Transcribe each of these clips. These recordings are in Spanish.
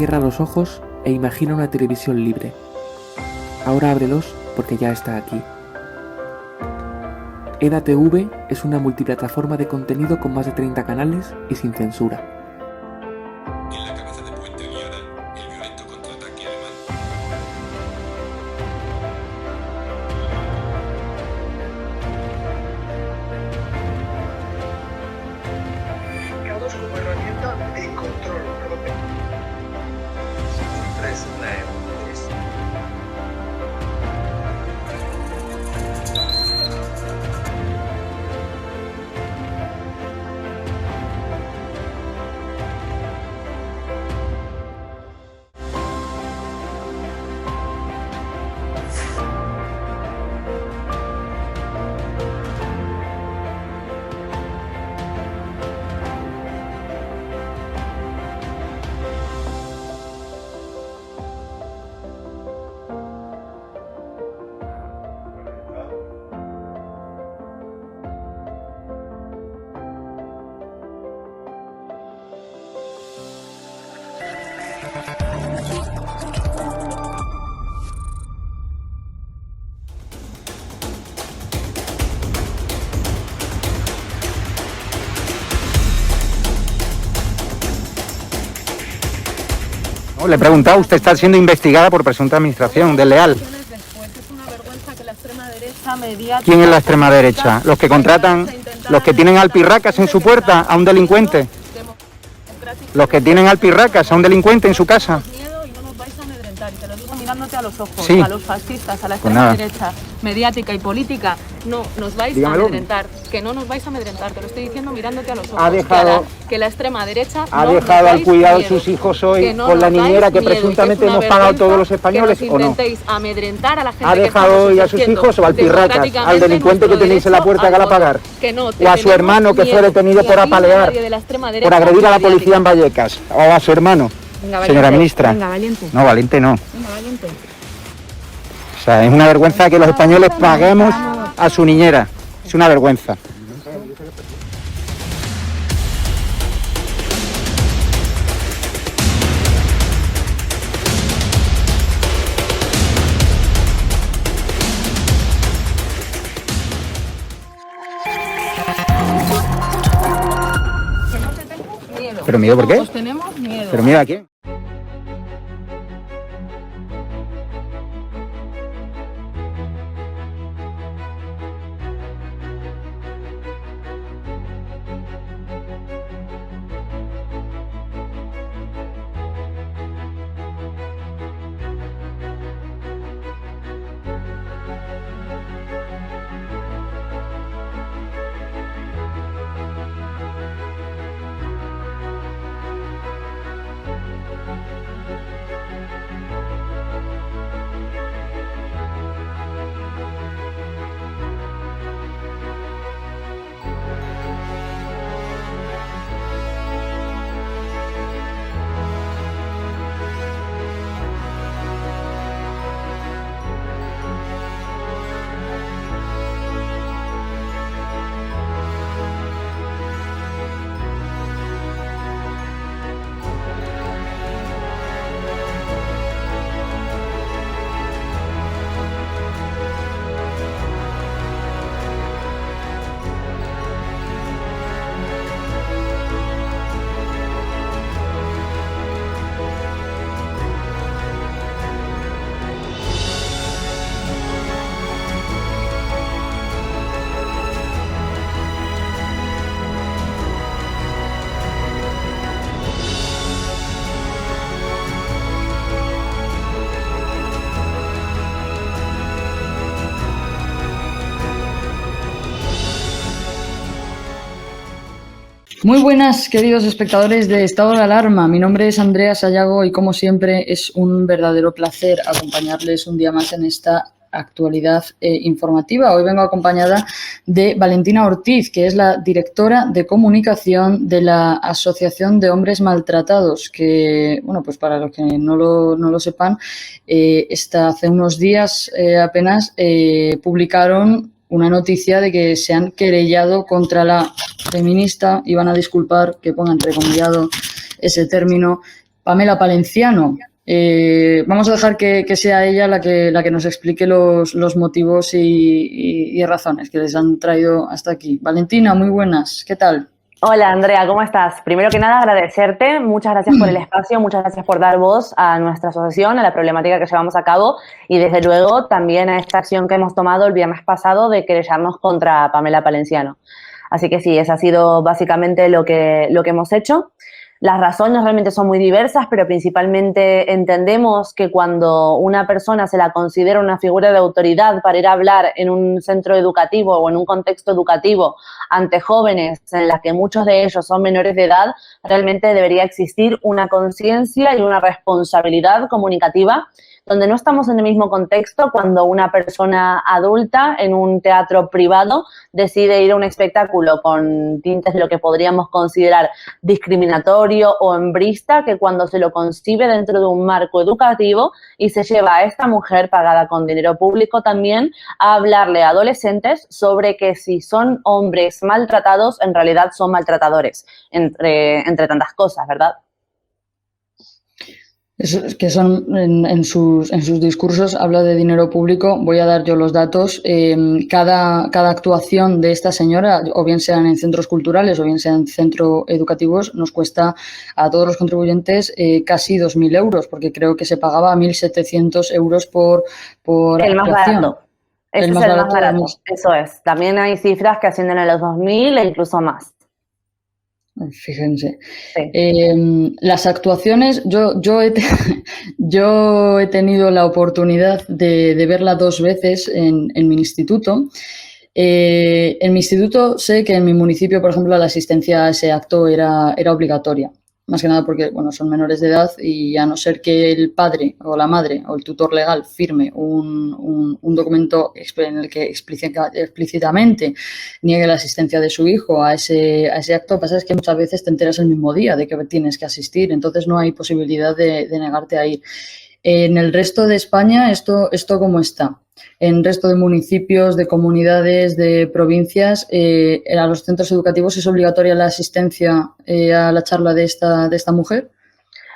Cierra los ojos e imagina una televisión libre. Ahora ábrelos porque ya está aquí. EDATV es una multiplataforma de contenido con más de 30 canales y sin censura. En la cabeza de Puente Viana, el violento contraataque alemán. Mercados como herramienta de control. No, le he preguntado, usted está siendo investigada por presunta administración desleal. ¿Quién es la extrema derecha? ¿Los que contratan, los que tienen alpirracas en su puerta a un delincuente? ¿Los que tienen alpirracas a un delincuente en su casa? Te lo digo mirándote a los ojos, sí. A los fascistas, a la extrema derecha mediática y política, no nos vais Dígamelo. a amedrentar, que no nos vais a amedrentar, te lo estoy diciendo mirándote a los ojos. Ha dejado, que la extrema derecha ha no dejado nos al dais cuidado de miedo, sus hijos hoy no con la nos dais niñera que miedo, presuntamente que es una hemos pagado todos los vergüenza españoles, que ¿o no? intentéis amedrentar a la gente ¿Ha que dejado estamos hoy a sus ejerciendo hijos o al pirracas, al democráticamente delincuente que nuestro tenéis en la puerta derecho que la al pagar? voto? Que no, ¿O a su hermano que fue detenido por apalear, por agredir a la policía en Vallecas? ¿O a su hermano? Venga, señora valiente, ministra. venga, valiente. No, valiente no. Venga, valiente. O sea, es una vergüenza que los españoles paguemos a su niñera. Es una vergüenza. Miedo. ¿Pero miedo por qué? Pues tenemos miedo. ¿Pero miedo a quién? Muy buenas, queridos espectadores de Estado de Alarma. Mi nombre es Andrea Sayago y, como siempre, es un verdadero placer acompañarles un día más en esta actualidad informativa. Hoy vengo acompañada de Valentina Ortiz, que es la directora de comunicación de la Asociación de Hombres Maltratados, que, bueno, pues para los que no lo sepan, hace unos días apenas publicaron una noticia de que se han querellado contra la feminista, y van a disculpar que ponga entrecomillado ese término, Pamela Palenciano. Vamos a dejar que sea ella la que nos explique los motivos y razones que les han traído hasta aquí. Valentina, muy buenas, ¿qué tal? Hola Andrea, ¿cómo estás? Primero que nada agradecerte, muchas gracias por el espacio, muchas gracias por dar voz a nuestra asociación, a la problemática que llevamos a cabo y desde luego también a esta acción que hemos tomado el viernes pasado de querellarnos contra Pamela Palenciano. Así que sí, eso ha sido básicamente lo que hemos hecho. Las razones realmente son muy diversas, pero principalmente entendemos que cuando una persona se la considera una figura de autoridad para ir a hablar en un centro educativo o en un contexto educativo ante jóvenes en las que muchos de ellos son menores de edad, realmente debería existir una conciencia y una responsabilidad comunicativa donde no estamos en el mismo contexto cuando una persona adulta en un teatro privado decide ir a un espectáculo con tintes de lo que podríamos considerar discriminatorio o hembrista que cuando se lo concibe dentro de un marco educativo y se lleva a esta mujer pagada con dinero público también a hablarle a adolescentes sobre que si son hombres maltratados, en realidad son maltratadores, entre tantas cosas, ¿verdad? Que son en sus discursos habla de dinero público. Voy a dar yo los datos. Cada actuación de esta señora, o bien sean en centros culturales o bien sean en centros educativos, nos cuesta a todos los contribuyentes casi 2.000 euros, porque creo que se pagaba 1.700 euros por el más actuación. Barato. Ese es el más barato. Eso es. También hay cifras que ascienden a los 2.000 e incluso más. Fíjense. Sí. Las actuaciones, yo he tenido la oportunidad de verla 2 veces en mi instituto. En mi instituto sé que en mi municipio, por ejemplo, la asistencia a ese acto era obligatoria. Más que nada porque, bueno, son menores de edad y a no ser que el padre o la madre o el tutor legal firme un documento en el que explícitamente niegue la asistencia de su hijo a ese acto, lo que pasa es que muchas veces te enteras el mismo día de que tienes que asistir, entonces no hay posibilidad de negarte a ir. En el resto de España, ¿esto cómo está? En el resto de municipios, de comunidades, de provincias, a los centros educativos es obligatoria la asistencia a la charla de esta mujer.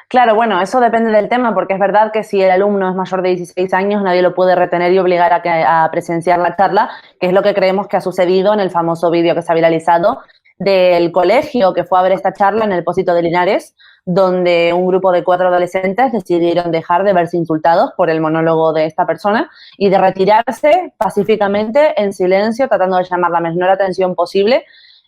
Claro, bueno, eso depende del tema, porque es verdad que si el alumno es mayor de 16 años, nadie lo puede retener y obligar a presenciar la charla, que es lo que creemos que ha sucedido en el famoso vídeo que se ha viralizado del colegio que fue a ver esta charla en el Pósito de Linares, donde un grupo de 4 adolescentes decidieron dejar de verse insultados por el monólogo de esta persona y de retirarse pacíficamente en silencio, tratando de llamar la menor atención posible,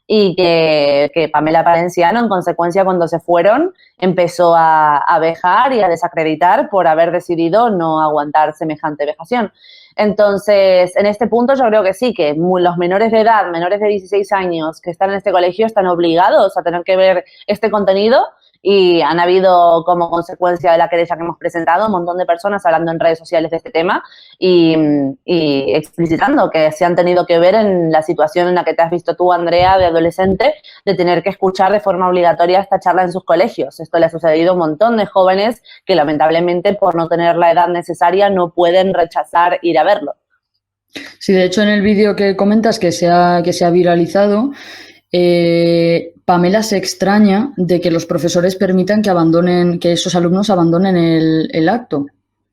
y que Pamela Palenciano, en consecuencia, cuando se fueron, empezó a vejar y a desacreditar por haber decidido no aguantar semejante vejación. Entonces, en este punto yo creo que sí, que los menores de edad, menores de 16 años que están en este colegio están obligados a tener que ver este contenido y han habido como consecuencia de la querella que hemos presentado un montón de personas hablando en redes sociales de este tema y explicitando que se han tenido que ver en la situación en la que te has visto tú, Andrea, de adolescente, de tener que escuchar de forma obligatoria esta charla en sus colegios. Esto le ha sucedido a un montón de jóvenes que lamentablemente por no tener la edad necesaria no pueden rechazar ir a verlo. Sí, de hecho en el vídeo que comentas que se ha viralizado, Pamela se extraña de que los profesores permitan que esos alumnos abandonen el acto.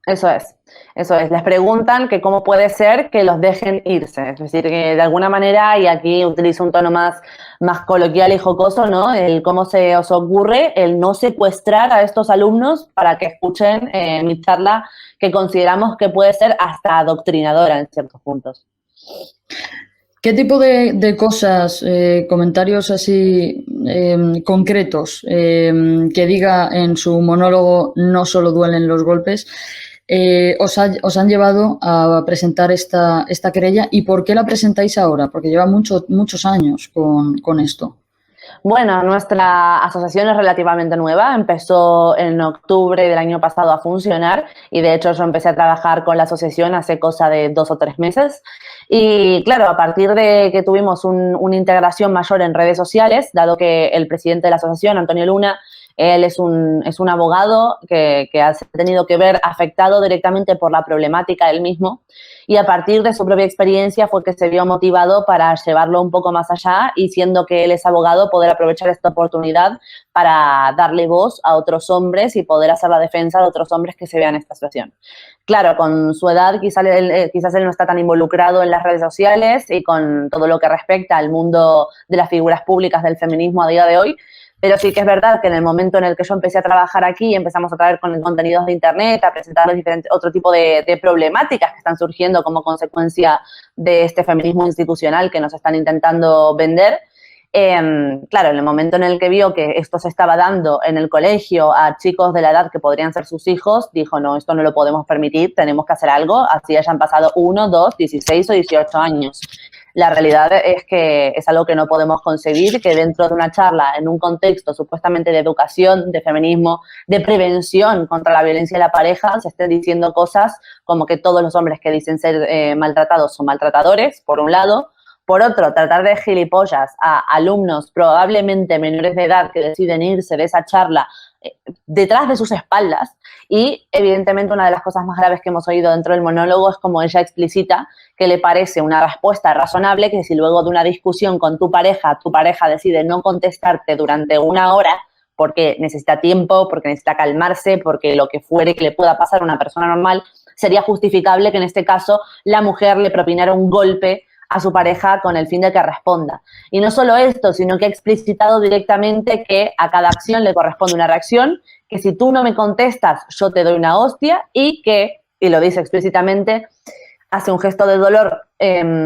Eso es. Les preguntan que cómo puede ser que los dejen irse. Es decir, que de alguna manera, y aquí utilizo un tono más coloquial y jocoso, ¿no? El cómo se os ocurre el no secuestrar a estos alumnos para que escuchen mi charla, que consideramos que puede ser hasta adoctrinadora en ciertos puntos. ¿Qué tipo de cosas, comentarios así concretos que diga en su monólogo no solo duelen los golpes, os han llevado a presentar esta querella? ¿Y por qué la presentáis ahora? Porque lleva muchos años con esto. Bueno, nuestra asociación es relativamente nueva, empezó en octubre del año pasado a funcionar y de hecho yo empecé a trabajar con la asociación hace cosa de 2 o 3 meses y claro, a partir de que tuvimos una integración mayor en redes sociales, dado que el presidente de la asociación, Antonio Luna, Él es un abogado que ha tenido que ver afectado directamente por la problemática él mismo, y a partir de su propia experiencia fue que se vio motivado para llevarlo un poco más allá, y siendo que él es abogado, poder aprovechar esta oportunidad para darle voz a otros hombres y poder hacer la defensa de otros hombres que se vean en esta situación. Claro, con su edad quizás él no está tan involucrado en las redes sociales y con todo lo que respecta al mundo de las figuras públicas del feminismo a día de hoy, pero sí que es verdad que en el momento en el que yo empecé a trabajar aquí, empezamos a traer con contenidos de internet, a presentarles otro tipo de problemáticas que están surgiendo como consecuencia de este feminismo institucional que nos están intentando vender. Claro, en el momento en el que vio que esto se estaba dando en el colegio a chicos de la edad que podrían ser sus hijos, dijo, no, esto no lo podemos permitir, tenemos que hacer algo, así hayan pasado 1, 2, 16 o 18 años. La realidad es que es algo que no podemos concebir, que dentro de una charla, en un contexto supuestamente de educación, de feminismo, de prevención contra la violencia de la pareja, se estén diciendo cosas como que todos los hombres que dicen ser maltratados son maltratadores, por un lado. Por otro, tratar de gilipollas a alumnos probablemente menores de edad que deciden irse de esa charla detrás de sus espaldas. Y, evidentemente, una de las cosas más graves que hemos oído dentro del monólogo es como ella explicita que le parece una respuesta razonable que si luego de una discusión con tu pareja decide no contestarte durante 1 hora porque necesita tiempo, porque necesita calmarse, porque lo que fuere que le pueda pasar a una persona normal, sería justificable que en este caso la mujer le propinara un golpe a su pareja con el fin de que responda. Y no solo esto, sino que ha explicitado directamente que a cada acción le corresponde una reacción, que si tú no me contestas, yo te doy una hostia, y que, y lo dice explícitamente, hace un gesto de dolor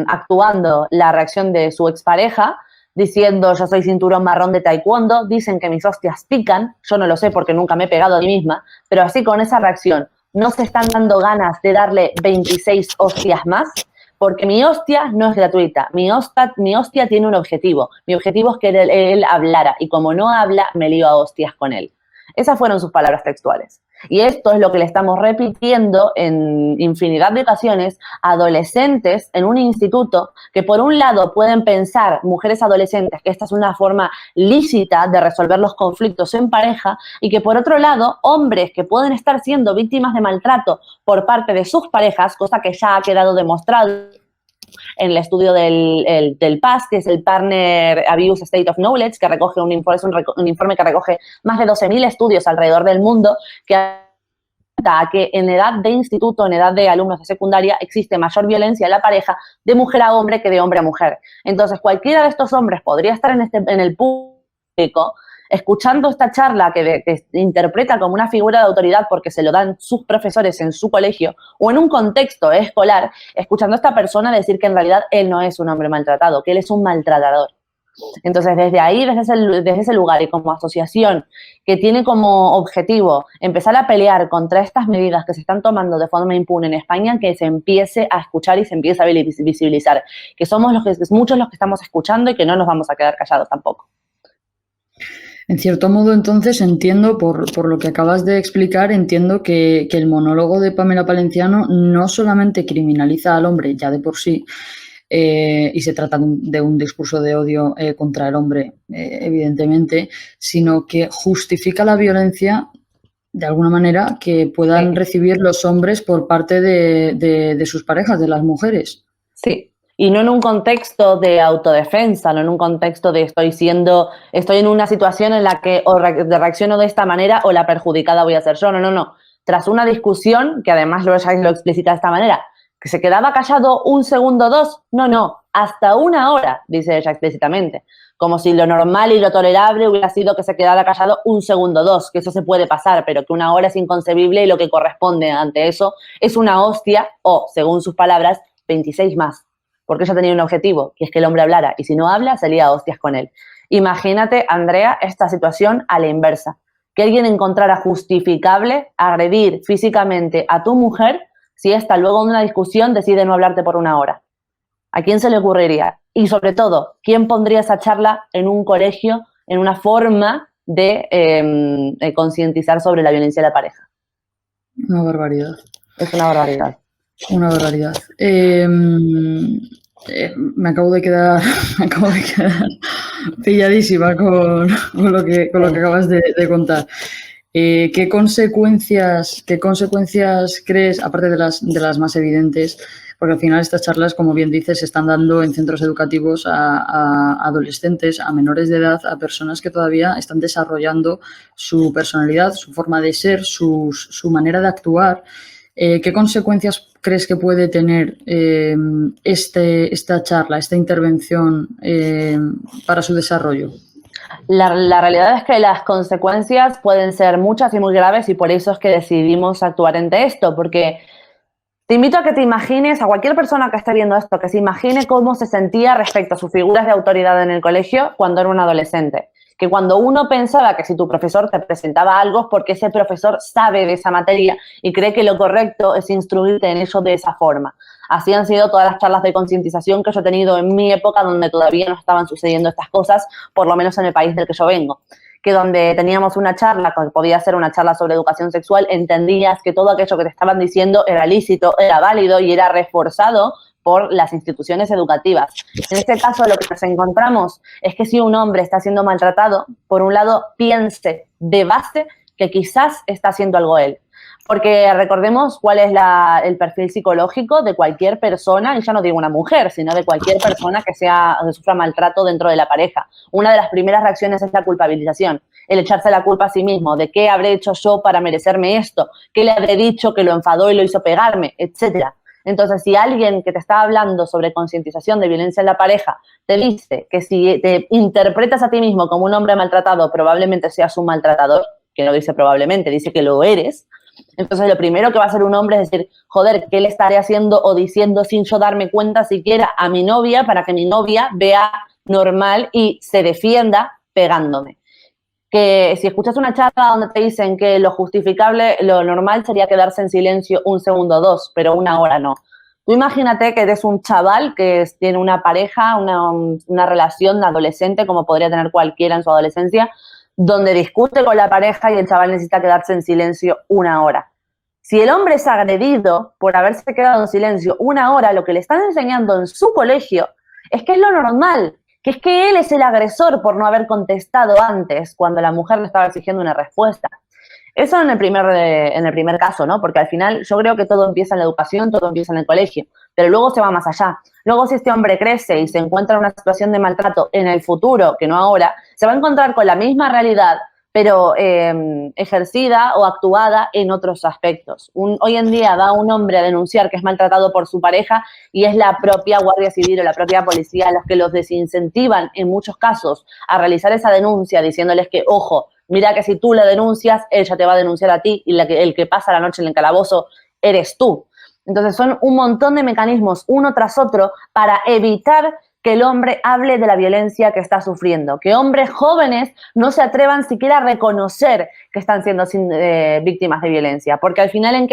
actuando la reacción de su expareja, diciendo yo soy cinturón marrón de taekwondo, dicen que mis hostias pican, yo no lo sé porque nunca me he pegado a mí misma, pero así con esa reacción, ¿no se están dando ganas de darle 26 hostias más? Porque mi hostia no es gratuita, mi hostia tiene un objetivo. Mi objetivo es que él hablara, y como no habla, me lío a hostias con él. Esas fueron sus palabras textuales. Y esto es lo que le estamos repitiendo en infinidad de ocasiones a adolescentes en un instituto que por un lado pueden pensar, mujeres adolescentes, que esta es una forma lícita de resolver los conflictos en pareja, y que por otro lado hombres que pueden estar siendo víctimas de maltrato por parte de sus parejas, cosa que ya ha quedado demostrado en el estudio del PAS, que es el Partner Abuse State of Knowledge, que recoge un informe que recoge más de 12.000 estudios alrededor del mundo, que apunta que en edad de instituto, en edad de alumnos de secundaria, existe mayor violencia en la pareja de mujer a hombre que de hombre a mujer. Entonces, cualquiera de estos hombres podría estar en el público escuchando esta charla que interpreta como una figura de autoridad porque se lo dan sus profesores en su colegio o en un contexto escolar, escuchando a esta persona decir que en realidad él no es un hombre maltratado, que él es un maltratador. Entonces, desde ahí, desde ese lugar y como asociación que tiene como objetivo empezar a pelear contra estas medidas que se están tomando de forma impune en España, que se empiece a escuchar y se empiece a visibilizar, que somos muchos los que estamos escuchando y que no nos vamos a quedar callados tampoco. En cierto modo, entonces, entiendo, por lo que acabas de explicar, entiendo que el monólogo de Pamela Palenciano no solamente criminaliza al hombre ya de por sí, y se trata de un discurso de odio contra el hombre, evidentemente, sino que justifica la violencia de alguna manera que puedan recibir los hombres por parte de sus parejas, de las mujeres. Sí. Y no en un contexto de autodefensa, no en un contexto de estoy en una situación en la que o reacciono de esta manera o la perjudicada voy a ser yo. No. Tras una discusión, que además lo explicita de esta manera, que se quedaba callado 1 segundo, 2, no, hasta 1 hora, dice ella explícitamente. Como si lo normal y lo tolerable hubiera sido que se quedara callado 1 segundo, 2, que eso se puede pasar, pero que 1 hora es inconcebible y lo que corresponde ante eso es una hostia o, según sus palabras, 26 más. Porque ella tenía un objetivo, que es que el hombre hablara, y si no habla, se lía a hostias con él. Imagínate, Andrea, esta situación a la inversa. Que alguien encontrara justificable agredir físicamente a tu mujer si ésta luego de una discusión decide no hablarte por 1 hora. ¿A quién se le ocurriría? Y sobre todo, ¿quién pondría esa charla en un colegio, en una forma de concientizar sobre la violencia de la pareja? Una barbaridad. Es una barbaridad. Una barbaridad. Me acabo de quedar pilladísima con lo que acabas de contar. ¿Qué consecuencias crees, aparte de las más evidentes? Porque al final estas charlas, como bien dices, se están dando en centros educativos a adolescentes, a menores de edad, a personas que todavía están desarrollando su personalidad, su forma de ser, su manera de actuar. ¿Qué consecuencias crees que puede tener esta charla, esta intervención para su desarrollo? La realidad es que las consecuencias pueden ser muchas y muy graves y por eso es que decidimos actuar ante esto, porque te invito a que te imagines, a cualquier persona que esté viendo esto, que se imagine cómo se sentía respecto a sus figuras de autoridad en el colegio cuando era un adolescente. Que cuando uno pensaba que si tu profesor te presentaba algo es porque ese profesor sabe de esa materia y cree que lo correcto es instruirte en ello de esa forma. Así han sido todas las charlas de concientización que yo he tenido en mi época, donde todavía no estaban sucediendo estas cosas, por lo menos en el país del que yo vengo. Que donde teníamos una charla, que podía ser una charla sobre educación sexual, entendías que todo aquello que te estaban diciendo era lícito, era válido y era reforzado por las instituciones educativas. En este caso, lo que nos encontramos es que si un hombre está siendo maltratado, por un lado, piense de base que quizás está haciendo algo él. Porque recordemos cuál es el perfil psicológico de cualquier persona, y ya no digo una mujer, sino de cualquier persona que sufra maltrato dentro de la pareja. Una de las primeras reacciones es la culpabilización, el echarse la culpa a sí mismo, de qué habré hecho yo para merecerme esto, qué le habré dicho que lo enfadó y lo hizo pegarme, etcétera. Entonces, si alguien que te está hablando sobre concientización de violencia en la pareja te dice que si te interpretas a ti mismo como un hombre maltratado, probablemente seas un maltratador, que no dice probablemente, dice que lo eres. Entonces, lo primero que va a hacer un hombre es decir, joder, ¿qué le estaré haciendo o diciendo sin yo darme cuenta siquiera a mi novia para que mi novia vea normal y se defienda pegándome? Que si escuchas una charla donde te dicen que lo justificable, lo normal sería quedarse en silencio un segundo o dos, pero una hora no. Tú imagínate que eres un chaval que tiene una pareja, una relación adolescente, como podría tener cualquiera en su adolescencia, donde discute con la pareja y el chaval necesita quedarse en silencio una hora. Si el hombre es agredido por haberse quedado en silencio una hora, lo que le están enseñando en su colegio es que es lo normal, que es que él es el agresor por no haber contestado antes cuando la mujer le estaba exigiendo una respuesta. Eso en el primer caso, ¿no? Porque al final yo creo que todo empieza en la educación, todo empieza en el colegio, pero luego se va más allá. Luego, si este hombre crece y se encuentra en una situación de maltrato en el futuro, que no ahora, se va a encontrar con la misma realidad, pero ejercida o actuada en otros aspectos. Hoy en día va un hombre a denunciar que es maltratado por su pareja y es la propia Guardia Civil o la propia policía los que los desincentivan en muchos casos a realizar esa denuncia, diciéndoles que, ojo, mira que si tú la denuncias, ella te va a denunciar a ti y el que pasa la noche en el calabozo eres tú. Entonces son un montón de mecanismos, uno tras otro, para evitar que el hombre hable de la violencia que está sufriendo, que hombres jóvenes no se atrevan siquiera a reconocer que están siendo víctimas de violencia, porque al final ¿en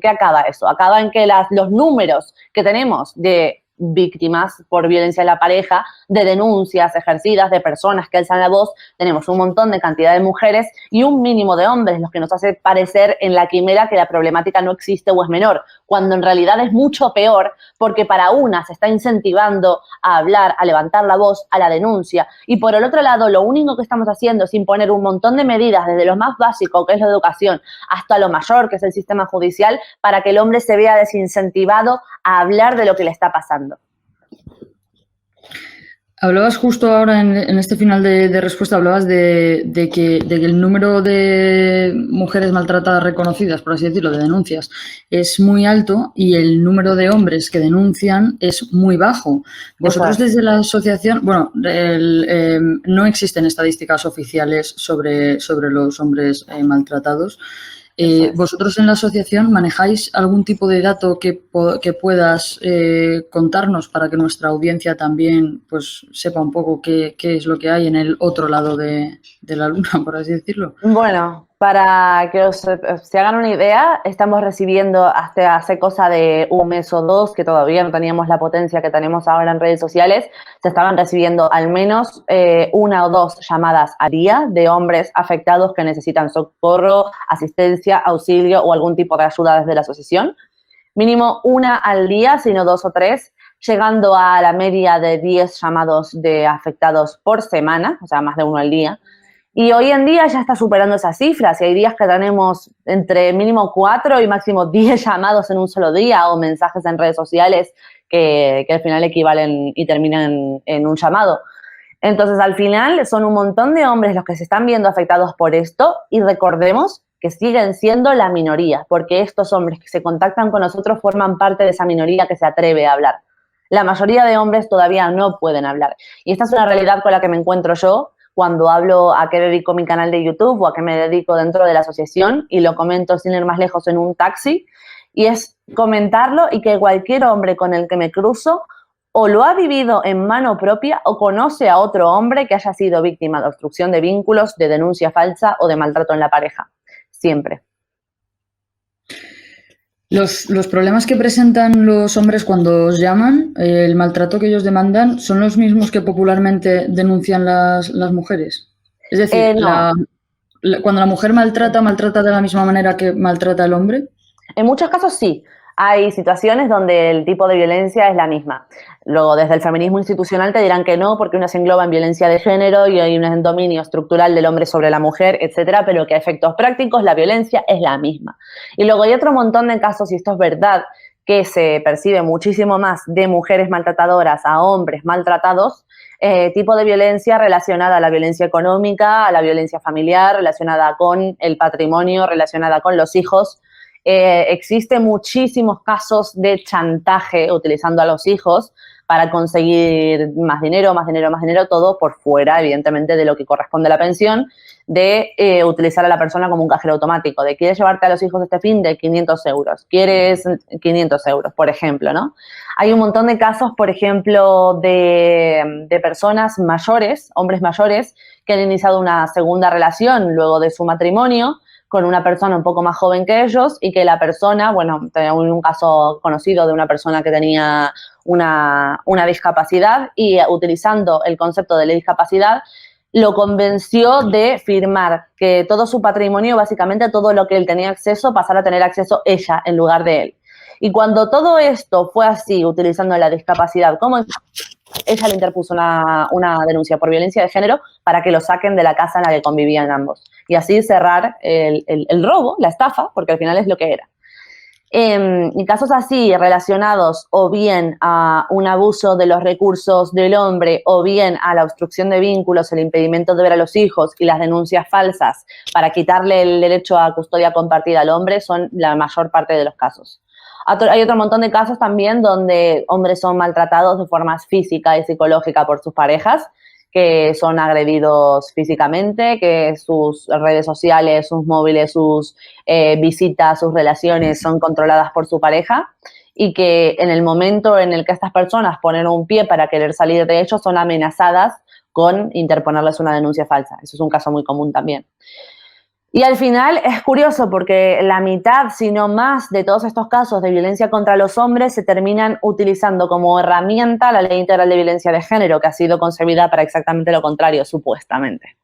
qué acaba eso? Acaba en que los números que tenemos de víctimas por violencia en la pareja, de denuncias ejercidas, de personas que alzan la voz, tenemos un montón de cantidad de mujeres y un mínimo de hombres, los que nos hace parecer en la quimera que la problemática no existe o es menor, cuando en realidad es mucho peor, porque para una se está incentivando a hablar, a levantar la voz, a la denuncia, y por el otro lado lo único que estamos haciendo es imponer un montón de medidas desde lo más básico, que es la educación, hasta lo mayor, que es el sistema judicial, para que el hombre se vea desincentivado a hablar de lo que le está pasando. Hablabas justo ahora en este final de respuesta, hablabas de que el número de mujeres maltratadas reconocidas, por así decirlo, de denuncias, es muy alto y el número de hombres que denuncian es muy bajo. Vosotros desde la asociación, bueno, no existen estadísticas oficiales sobre los hombres maltratados. ¿Vosotros en la asociación manejáis algún tipo de dato que puedas contarnos para que nuestra audiencia también pues sepa un poco qué es lo que hay en el otro lado de la luna, por así decirlo? Bueno, para que se hagan una idea, estamos recibiendo hasta hace cosa de un mes o dos, que todavía no teníamos la potencia que tenemos ahora en redes sociales, se estaban recibiendo al menos una o dos llamadas al día de hombres afectados que necesitan socorro, asistencia, auxilio o algún tipo de ayuda desde la asociación. Mínimo una al día, sino dos o tres. llegando a la media de 10 llamados de afectados por semana, o sea, más de uno al día. Y hoy en día ya está superando esas cifras y hay días que tenemos entre mínimo 4 y máximo 10 llamados en un solo día o mensajes en redes sociales que al final equivalen y terminan en un llamado. Entonces, al final son un montón de hombres los que se están viendo afectados por esto y recordemos que siguen siendo la minoría, porque estos hombres que se contactan con nosotros forman parte de esa minoría que se atreve a hablar. La mayoría de hombres todavía no pueden hablar. Y esta es una realidad con la que me encuentro yo cuando hablo a qué dedico mi canal de YouTube o a qué me dedico dentro de la asociación y lo comento sin ir más lejos en un taxi. Y es comentarlo y que cualquier hombre con el que me cruzo o lo ha vivido en mano propia o conoce a otro hombre que haya sido víctima de obstrucción de vínculos, de denuncia falsa o de maltrato en la pareja. Siempre. Los problemas que presentan los hombres cuando os llaman, el maltrato que ellos demandan, ¿son los mismos que popularmente denuncian las mujeres? Es decir, No. Cuando la mujer maltrata de la misma manera que maltrata el hombre. En muchos casos sí. Hay situaciones donde el tipo de violencia es la misma. Luego, desde el feminismo institucional te dirán que no, porque uno se engloba en violencia de género y hay un dominio estructural del hombre sobre la mujer, etcétera, pero que a efectos prácticos la violencia es la misma. Y luego hay otro montón de casos, y esto es verdad, que se percibe muchísimo más de mujeres maltratadoras a hombres maltratados, tipo de violencia relacionada a la violencia económica, a la violencia familiar, relacionada con el patrimonio, relacionada con los hijos. Existen muchísimos casos de chantaje utilizando a los hijos para conseguir más dinero, todo por fuera, evidentemente, de lo que corresponde a la pensión, de utilizar a la persona como un cajero automático, de quieres llevarte a los hijos este fin de 500 euros, quieres 500 euros, por ejemplo, ¿no? Hay un montón de casos, por ejemplo, de personas mayores, hombres mayores, que han iniciado una segunda relación luego de su matrimonio, con una persona un poco más joven que ellos y que la persona, bueno, tenemos un caso conocido de una persona que tenía una discapacidad y utilizando el concepto de la discapacidad lo convenció de firmar que todo su patrimonio, básicamente todo lo que él tenía acceso, pasara a tener acceso ella en lugar de él. Y cuando todo esto fue así, utilizando la discapacidad como ella le interpuso una denuncia por violencia de género para que lo saquen de la casa en la que convivían ambos. Y así cerrar el robo, la estafa, porque al final es lo que era. Y casos así relacionados o bien a un abuso de los recursos del hombre o bien a la obstrucción de vínculos, el impedimento de ver a los hijos y las denuncias falsas para quitarle el derecho a custodia compartida al hombre son la mayor parte de los casos. Hay otro montón de casos también donde hombres son maltratados de forma física y psicológica por sus parejas, que son agredidos físicamente, que sus redes sociales, sus móviles, sus visitas, sus relaciones son controladas por su pareja y que en el momento en el que estas personas ponen un pie para querer salir de ellos son amenazadas con interponerles una denuncia falsa. Eso es un caso muy común también. Y al final es curioso porque la mitad, si no más, de todos estos casos de violencia contra los hombres se terminan utilizando como herramienta la Ley Integral de Violencia de Género, que ha sido concebida para exactamente lo contrario, supuestamente.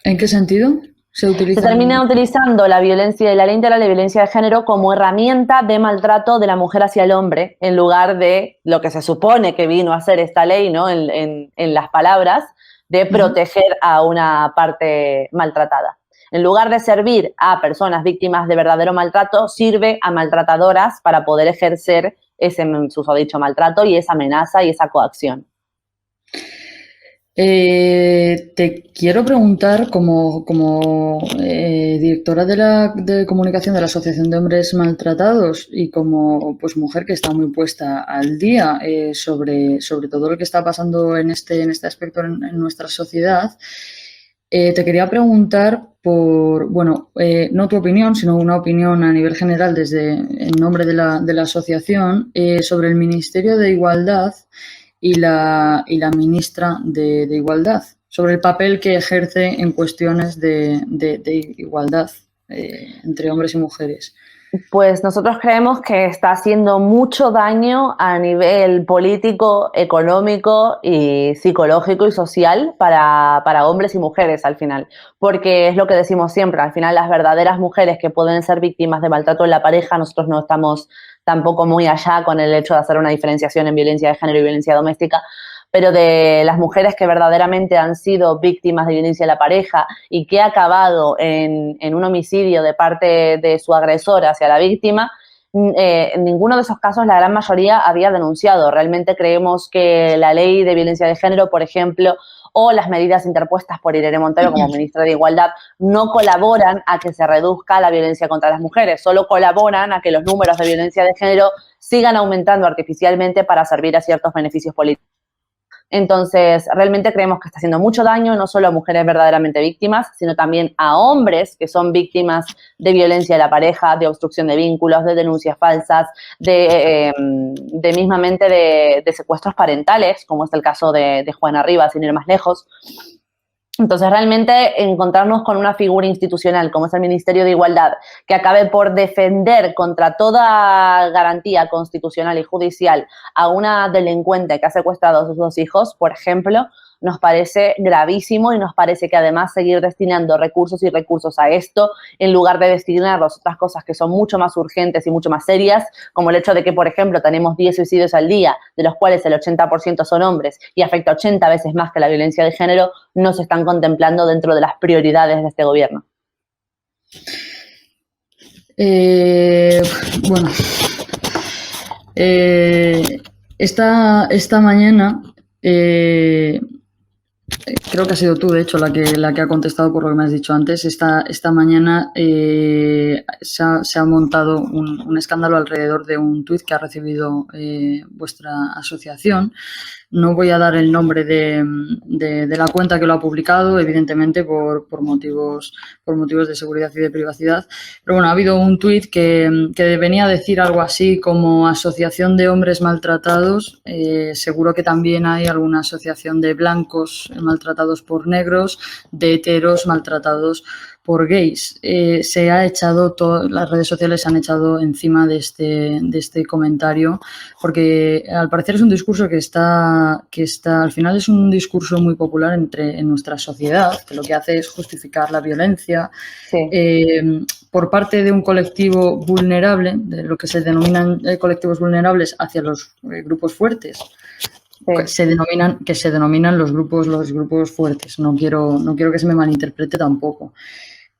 ¿En qué sentido se utiliza? Se termina utilizando la Ley Integral de Violencia de Género como herramienta de maltrato de la mujer hacia el hombre, en lugar de lo que se supone que vino a hacer esta ley, ¿no? En las palabras, de proteger a una parte maltratada. En lugar de servir a personas víctimas de verdadero maltrato, sirve a maltratadoras para poder ejercer ese susodicho maltrato y esa amenaza y esa coacción. Te quiero preguntar, como directora de comunicación de la Asociación de Hombres Maltratados y como pues mujer que está muy puesta al día sobre todo lo que está pasando en este aspecto en nuestra sociedad. Te quería preguntar por, no tu opinión, sino una opinión a nivel general en nombre de la asociación sobre el Ministerio de Igualdad y la ministra de Igualdad, sobre el papel que ejerce en cuestiones de igualdad entre hombres y mujeres. Pues nosotros creemos que está haciendo mucho daño a nivel político, económico y psicológico y social para hombres y mujeres al final. Porque es lo que decimos siempre, al final las verdaderas mujeres que pueden ser víctimas de maltrato en la pareja, nosotros no estamos tampoco muy allá con el hecho de hacer una diferenciación en violencia de género y violencia doméstica, pero de las mujeres que verdaderamente han sido víctimas de violencia en la pareja y que ha acabado en un homicidio de parte de su agresor hacia la víctima, en ninguno de esos casos la gran mayoría había denunciado. Realmente creemos que la ley de violencia de género, por ejemplo, o las medidas interpuestas por Irene Montero como ministra de Igualdad no colaboran a que se reduzca la violencia contra las mujeres, solo colaboran a que los números de violencia de género sigan aumentando artificialmente para servir a ciertos beneficios políticos. Entonces, realmente creemos que está haciendo mucho daño, no solo a mujeres verdaderamente víctimas, sino también a hombres que son víctimas de violencia de la pareja, de obstrucción de vínculos, de denuncias falsas, de mismamente de secuestros parentales, como es el caso de Juana Rivas, sin ir más lejos. Entonces, realmente encontrarnos con una figura institucional como es el Ministerio de Igualdad, que acabe por defender contra toda garantía constitucional y judicial a una delincuente que ha secuestrado a sus 2 hijos, por ejemplo, nos parece gravísimo y nos parece que además seguir destinando recursos y recursos a esto en lugar de destinarlos a otras cosas que son mucho más urgentes y mucho más serias, como el hecho de que, por ejemplo, tenemos 10 suicidios al día, de los cuales el 80% son hombres y afecta 80 veces más que la violencia de género, no se están contemplando dentro de las prioridades de este gobierno. Bueno, esta mañana creo que ha sido tú, de hecho, la que ha contestado por lo que me has dicho antes. Esta mañana se ha montado un escándalo alrededor de un tuit que ha recibido vuestra asociación. No voy a dar el nombre de la cuenta que lo ha publicado, evidentemente por motivos de seguridad y de privacidad. Pero bueno, ha habido un tuit que venía a decir algo así como asociación de hombres maltratados. Seguro que también hay alguna asociación de blancos maltratados por negros, de heteros maltratados por gays. Se ha echado, las redes sociales se han echado encima de este comentario, porque al parecer es un discurso que está al final es un discurso muy popular en nuestra sociedad, que lo que hace es justificar la violencia. Sí. Por parte de un colectivo vulnerable, de lo que se denominan colectivos vulnerables hacia los grupos fuertes. Sí. Que se denominan los grupos fuertes. No quiero que se me malinterprete tampoco.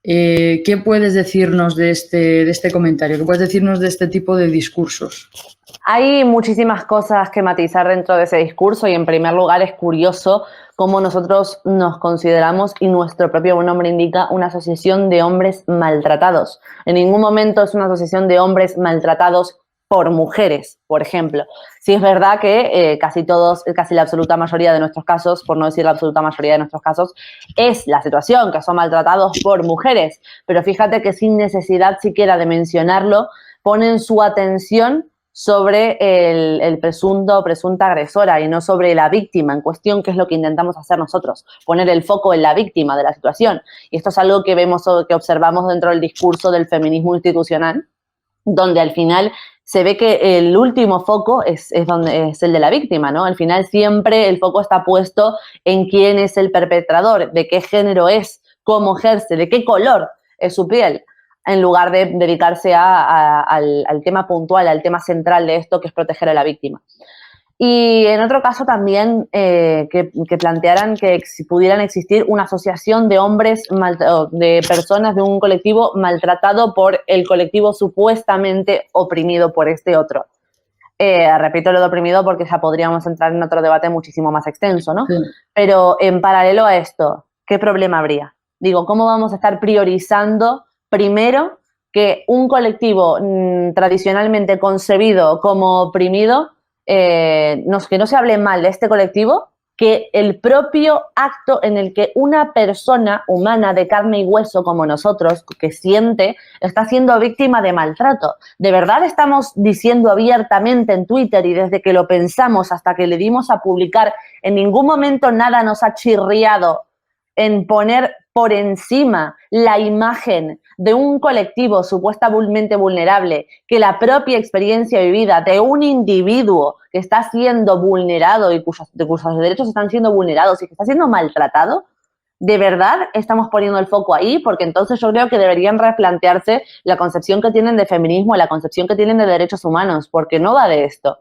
¿Qué puedes decirnos de este comentario? ¿Qué puedes decirnos de este tipo de discursos? Hay muchísimas cosas que matizar dentro de ese discurso y en primer lugar es curioso cómo nosotros nos consideramos, y nuestro propio nombre indica, una asociación de hombres maltratados. En ningún momento es una asociación de hombres maltratados por mujeres, por ejemplo. Sí es verdad que casi la absoluta mayoría de nuestros casos, por no decir la absoluta mayoría de nuestros casos, es la situación, que son maltratados por mujeres, pero fíjate que sin necesidad siquiera de mencionarlo, ponen su atención sobre el presunto o presunta agresora y no sobre la víctima en cuestión, que es lo que intentamos hacer nosotros, poner el foco en la víctima de la situación. Y esto es algo que observamos dentro del discurso del feminismo institucional, donde al final se ve que el último foco es el de la víctima, ¿no? Al final siempre el foco está puesto en quién es el perpetrador, de qué género es, cómo ejerce, de qué color es su piel, en lugar de dedicarse al tema puntual, al tema central de esto, que es proteger a la víctima. Y en otro caso también que plantearan que si pudieran existir una asociación de hombres, de personas de un colectivo maltratado por el colectivo supuestamente oprimido por este otro. Repito lo de oprimido porque ya podríamos entrar en otro debate muchísimo más extenso, ¿no? Sí. Pero en paralelo a esto, ¿qué problema habría? Digo, ¿cómo vamos a estar priorizando primero que un colectivo tradicionalmente concebido como oprimido, que no se hable mal de este colectivo, que el propio acto en el que una persona humana de carne y hueso como nosotros, que siente, está siendo víctima de maltrato? ¿De verdad estamos diciendo abiertamente en Twitter, y desde que lo pensamos hasta que le dimos a publicar, en ningún momento nada nos ha chirriado en poner por encima la imagen de un colectivo supuestamente vulnerable que la propia experiencia vivida de un individuo que está siendo vulnerado y cuyos derechos están siendo vulnerados y que está siendo maltratado, ¿de verdad estamos poniendo el foco ahí? Porque entonces yo creo que deberían replantearse la concepción que tienen de feminismo, la concepción que tienen de derechos humanos, porque no va de esto.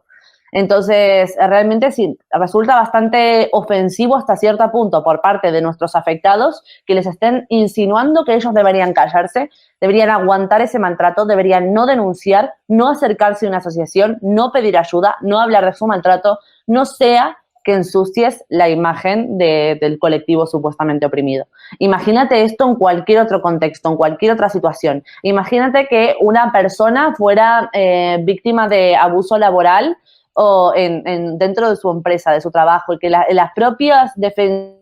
Entonces, realmente sí, resulta bastante ofensivo hasta cierto punto por parte de nuestros afectados que les estén insinuando que ellos deberían callarse, deberían aguantar ese maltrato, deberían no denunciar, no acercarse a una asociación, no pedir ayuda, no hablar de su maltrato, no sea que ensucies la imagen del colectivo supuestamente oprimido. Imagínate esto en cualquier otro contexto, en cualquier otra situación. Imagínate que una persona fuera víctima de abuso laboral o dentro de su empresa, de su trabajo, y que las propias defensas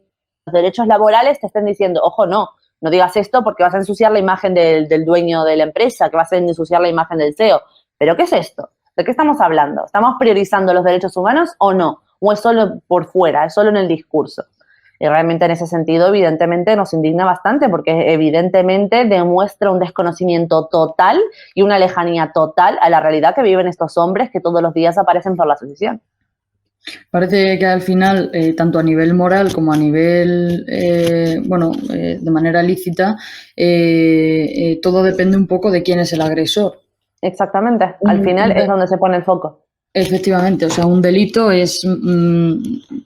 de los derechos laborales te estén diciendo, ojo, no digas esto porque vas a ensuciar la imagen del dueño de la empresa, que vas a ensuciar la imagen del CEO. ¿Pero qué es esto? ¿De qué estamos hablando? ¿Estamos priorizando los derechos humanos o no? ¿O es solo por fuera, es solo en el discurso? Y realmente en ese sentido, evidentemente, nos indigna bastante porque evidentemente demuestra un desconocimiento total y una lejanía total a la realidad que viven estos hombres que todos los días aparecen por la asociación. Parece que al final, tanto a nivel moral como a nivel, de manera lícita, todo depende un poco de quién es el agresor. Exactamente, al final es donde se pone el foco. Efectivamente, o sea, un delito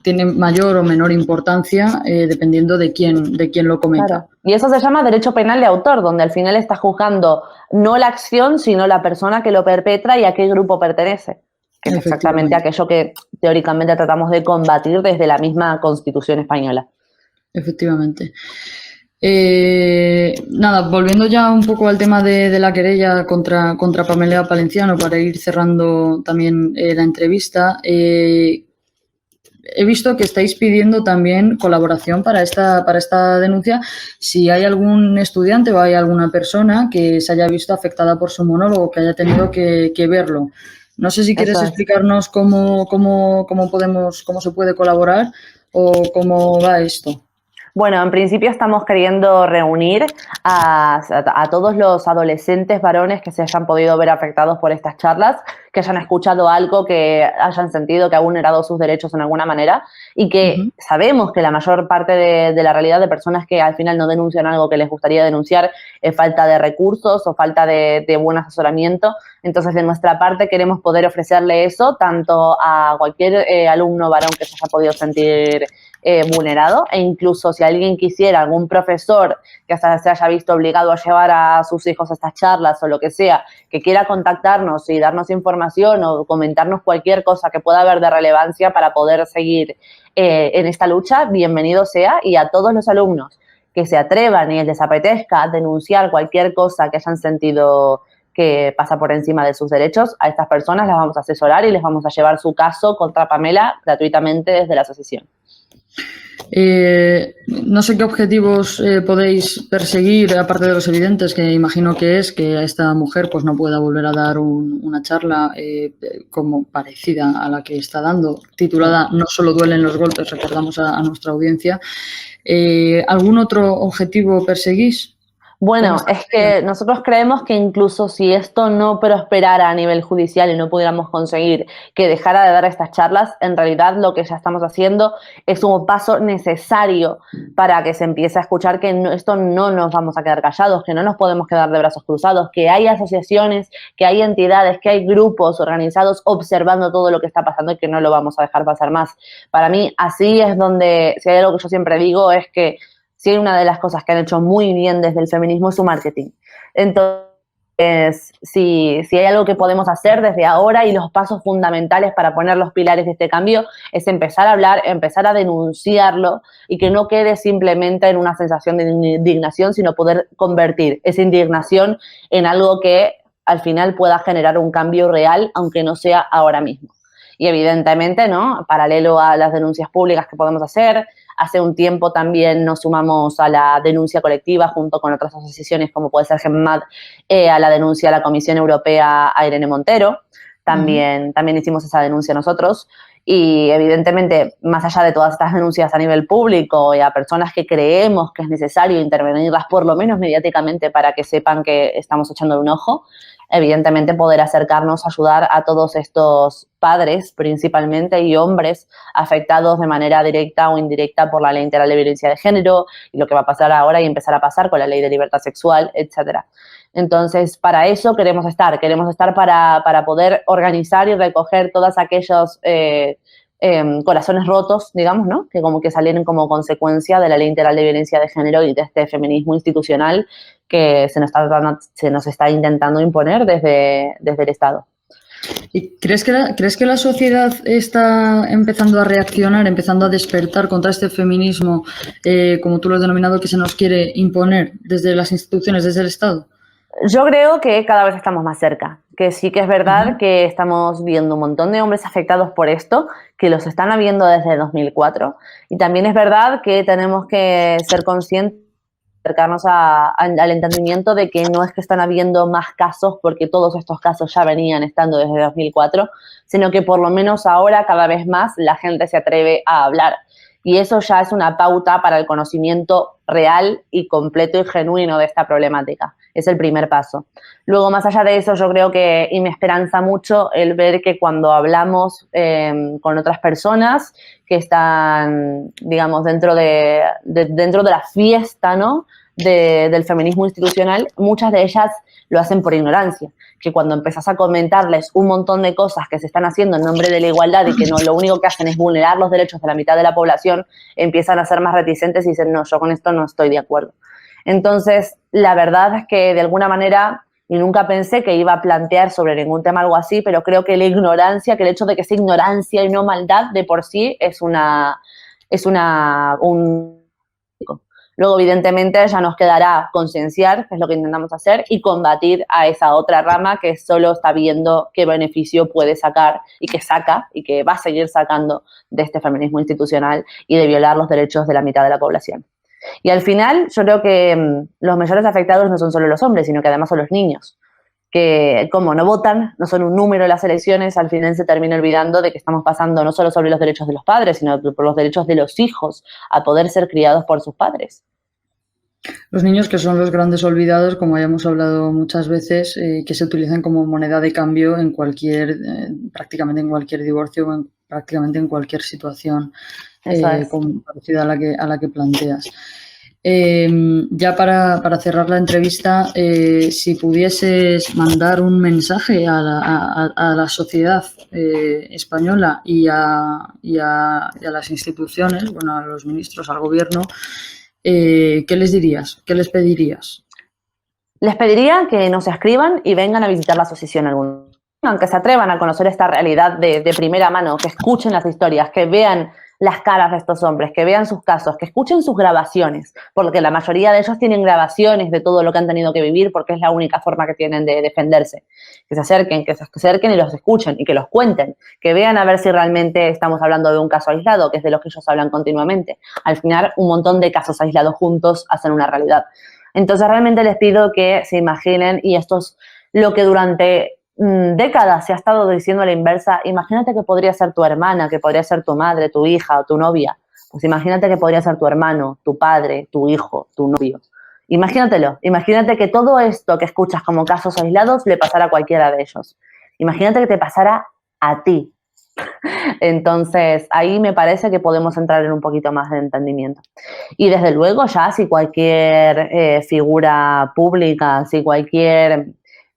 tiene mayor o menor importancia dependiendo de quién lo cometa. Claro. Y eso se llama derecho penal de autor, donde al final está juzgando no la acción, sino la persona que lo perpetra y a qué grupo pertenece. Que es exactamente aquello que teóricamente tratamos de combatir desde la misma Constitución española. Efectivamente. Volviendo ya un poco al tema de la querella contra Pamela Palenciano, para ir cerrando también la entrevista, he visto que estáis pidiendo también colaboración para esta denuncia. Si hay algún estudiante o hay alguna persona que se haya visto afectada por su monólogo, que haya tenido que verlo. No sé si quieres explicarnos cómo se puede colaborar o cómo va esto. Bueno, en principio estamos queriendo reunir a todos los adolescentes varones que se hayan podido ver afectados por estas charlas, que hayan escuchado algo, que hayan sentido que ha vulnerado sus derechos en alguna manera y que sabemos que la mayor parte de la realidad de personas que al final no denuncian algo que les gustaría denunciar es falta de recursos o falta de buen asesoramiento. Entonces, de nuestra parte queremos poder ofrecerle eso tanto a cualquier alumno varón que se haya podido sentir vulnerado, e incluso si alguien quisiera, algún profesor que hasta se haya visto obligado a llevar a sus hijos a estas charlas o lo que sea, que quiera contactarnos y darnos información o comentarnos cualquier cosa que pueda haber de relevancia para poder seguir en esta lucha, bienvenido sea. Y a todos los alumnos que se atrevan y les apetezca denunciar cualquier cosa que hayan sentido que pasa por encima de sus derechos, a estas personas las vamos a asesorar y les vamos a llevar su caso contra Pamela gratuitamente desde la asociación. No sé qué objetivos podéis perseguir, aparte de los evidentes, que imagino que es que a esta mujer pues no pueda volver a dar una charla como parecida a la que está dando, titulada No solo duelen los golpes, recordamos a nuestra audiencia. ¿Algún otro objetivo perseguís? Bueno, es que nosotros creemos que incluso si esto no prosperara a nivel judicial y no pudiéramos conseguir que dejara de dar estas charlas, en realidad lo que ya estamos haciendo es un paso necesario para que se empiece a escuchar que esto no nos vamos a quedar callados, que no nos podemos quedar de brazos cruzados, que hay asociaciones, que hay entidades, que hay grupos organizados observando todo lo que está pasando y que no lo vamos a dejar pasar más. Para mí, así es donde, si hay algo que yo siempre digo, es que si hay una de las cosas que han hecho muy bien desde el feminismo es su marketing. Entonces, si hay algo que podemos hacer desde ahora y los pasos fundamentales para poner los pilares de este cambio es empezar a hablar, empezar a denunciarlo y que no quede simplemente en una sensación de indignación, sino poder convertir esa indignación en algo que al final pueda generar un cambio real, aunque no sea ahora mismo. Y evidentemente, ¿no?, paralelo a las denuncias públicas que podemos hacer, hace un tiempo también nos sumamos a la denuncia colectiva junto con otras asociaciones como puede ser GEMMAD, a la denuncia a la Comisión Europea a Irene Montero. También hicimos esa denuncia nosotros. Y evidentemente, más allá de todas estas denuncias a nivel público y a personas que creemos que es necesario intervenirlas por lo menos mediáticamente para que sepan que estamos echando un ojo, evidentemente poder acercarnos, ayudar a todos estos padres principalmente y hombres afectados de manera directa o indirecta por la Ley Integral de Violencia de Género y lo que va a pasar ahora y empezar a pasar con la Ley de Libertad Sexual, etcétera. Entonces, para eso queremos estar para poder organizar y recoger todos aquellos corazones rotos, digamos, ¿no? Que como que salieron como consecuencia de la Ley Integral de Violencia de Género y de este feminismo institucional que se nos está intentando imponer desde el Estado. ¿Y crees que la sociedad está empezando a reaccionar, empezando a despertar contra este feminismo, como tú lo has denominado, que se nos quiere imponer desde las instituciones, desde el Estado? Yo creo que cada vez estamos más cerca, que sí que es verdad que estamos viendo un montón de hombres afectados por esto, que los están habiendo desde 2004, y también es verdad que tenemos que ser conscientes, acercarnos al entendimiento de que no es que están habiendo más casos porque todos estos casos ya venían estando desde 2004, sino que por lo menos ahora cada vez más la gente se atreve a hablar. Y eso ya es una pauta para el conocimiento real y completo y genuino de esta problemática. Es el primer paso. Luego, más allá de eso, yo creo que, y me esperanza mucho el ver que cuando hablamos con otras personas que están, digamos, dentro de la fiesta, ¿no?, del feminismo institucional, muchas de ellas lo hacen por ignorancia, que cuando empezás a comentarles un montón de cosas que se están haciendo en nombre de la igualdad y que no, lo único que hacen es vulnerar los derechos de la mitad de la población, empiezan a ser más reticentes y dicen, no, yo con esto no estoy de acuerdo. Entonces, la verdad es que de alguna manera, y nunca pensé que iba a plantear sobre ningún tema algo así, pero creo que la ignorancia, que el hecho de que sea ignorancia y no maldad de por sí es Luego, evidentemente, ya nos quedará concienciar, que es lo que intentamos hacer, y combatir a esa otra rama que solo está viendo qué beneficio puede sacar y que saca y que va a seguir sacando de este feminismo institucional y de violar los derechos de la mitad de la población. Y al final, yo creo que los mayores afectados no son solo los hombres, sino que además son los niños, que como no votan, no son un número en las elecciones, al final se termina olvidando de que estamos pasando no solo sobre los derechos de los padres, sino por los derechos de los hijos a poder ser criados por sus padres. Los niños, que son los grandes olvidados, como ya hemos hablado muchas veces, que se utilizan como moneda de cambio en prácticamente en cualquier divorcio, prácticamente en cualquier situación parecida a la que planteas. Ya para cerrar la entrevista, si pudieses mandar un mensaje a la sociedad española y a las instituciones, bueno, a los ministros, al gobierno, ¿qué les dirías? ¿Qué les pedirías? Les pediría que nos escriban y vengan a visitar la asociación algún día, aunque se atrevan a conocer esta realidad de primera mano, que escuchen las historias, que vean las caras de estos hombres, que vean sus casos, que escuchen sus grabaciones, porque la mayoría de ellos tienen grabaciones de todo lo que han tenido que vivir, porque es la única forma que tienen de defenderse. Que se acerquen y los escuchen y que los cuenten, que vean a ver si realmente estamos hablando de un caso aislado, que es de los que ellos hablan continuamente. Al final, un montón de casos aislados juntos hacen una realidad. Entonces, realmente les pido que se imaginen, y esto es lo que durante décadas se ha estado diciendo a la inversa, imagínate que podría ser tu hermana, que podría ser tu madre, tu hija o tu novia. Pues imagínate que podría ser tu hermano, tu padre, tu hijo, tu novio. Imagínatelo, imagínate que todo esto que escuchas como casos aislados le pasara a cualquiera de ellos. Imagínate que te pasara a ti. Entonces, ahí me parece que podemos entrar en un poquito más de entendimiento. Y desde luego ya si cualquier figura pública, si cualquier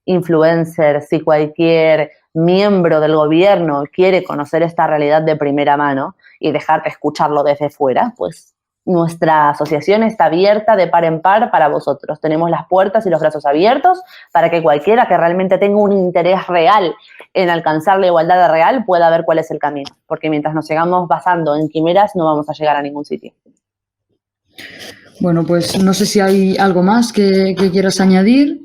influencer, si cualquier miembro del gobierno quiere conocer esta realidad de primera mano y dejar de escucharlo desde fuera, pues nuestra asociación está abierta de par en par para vosotros. Tenemos las puertas y los brazos abiertos para que cualquiera que realmente tenga un interés real en alcanzar la igualdad real pueda ver cuál es el camino. Porque mientras nos sigamos basando en quimeras no vamos a llegar a ningún sitio. Bueno, pues no sé si hay algo más que quieras añadir.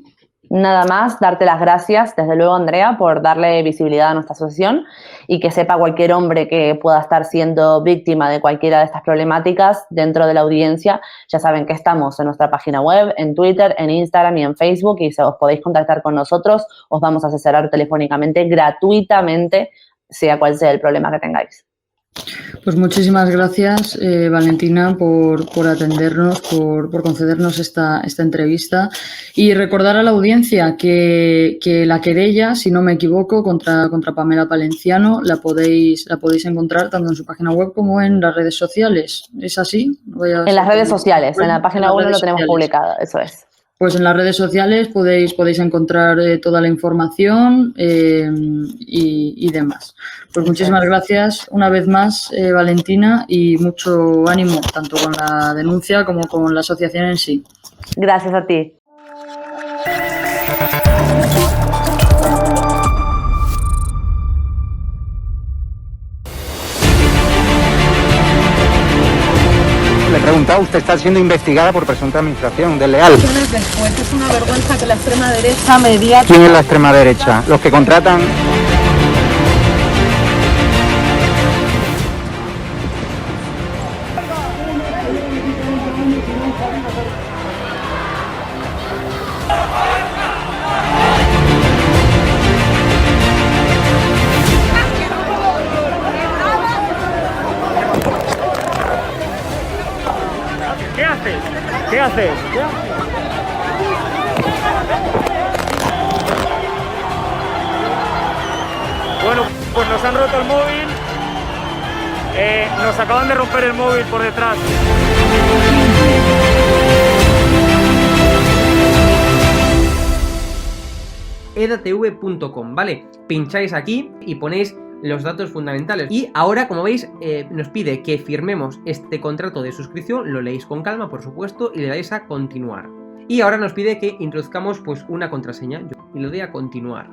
Nada más, darte las gracias, desde luego, Andrea, por darle visibilidad a nuestra asociación y que sepa cualquier hombre que pueda estar siendo víctima de cualquiera de estas problemáticas dentro de la audiencia. Ya saben que estamos en nuestra página web, en Twitter, en Instagram y en Facebook, y si os podéis contactar con nosotros, os vamos a asesorar telefónicamente gratuitamente, sea cual sea el problema que tengáis. Pues muchísimas gracias, Valentina, por atendernos, por concedernos esta entrevista y recordar a la audiencia que la querella, si no me equivoco, contra Pamela Palenciano la podéis encontrar tanto en su página web como en las redes sociales. ¿Es así? En las redes sociales, en la página web lo tenemos publicado, eso es. Pues en las redes sociales podéis encontrar toda la información y demás. Pues muchísimas gracias una vez más, Valentina, y mucho ánimo, tanto con la denuncia como con la asociación en sí. Gracias a ti. Le he preguntado, usted está siendo investigada por presunta administración desleal. Después es una vergüenza que la extrema derecha mediática... ¿Quién es la extrema derecha? Los que contratan... ¿Qué haces? ¿Qué haces? Bueno, pues nos han roto el móvil. Nos acaban de romper el móvil por detrás. edatv.com, ¿vale? Pincháis aquí y ponéis los datos fundamentales. Y ahora, como veis, nos pide que firmemos este contrato de suscripción, lo leéis con calma, por supuesto, y le dais a continuar. Y ahora nos pide que introduzcamos pues una contraseña, y le doy a continuar.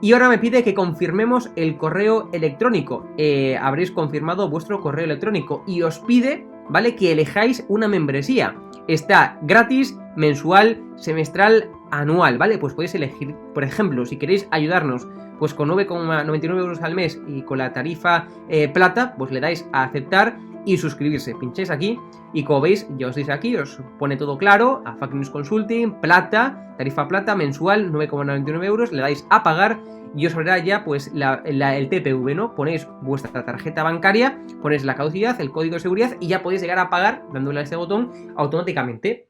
Y ahora me pide que confirmemos el correo electrónico. Habréis confirmado vuestro correo electrónico y os pide, ¿vale?, que elijáis una membresía. Está gratis, mensual, semestral, anual, ¿vale? Pues podéis elegir, por ejemplo, si queréis ayudarnos pues con 9,99 euros al mes y con la tarifa plata, pues le dais a aceptar y suscribirse. Pincháis aquí y como veis, ya os dice aquí, os pone todo claro, a Fact News Consulting, plata, tarifa plata, mensual, 9,99 euros, le dais a pagar y os abrirá ya pues el TPV, ¿no? Ponéis vuestra tarjeta bancaria, ponéis la caducidad, el código de seguridad y ya podéis llegar a pagar dándole a este botón automáticamente.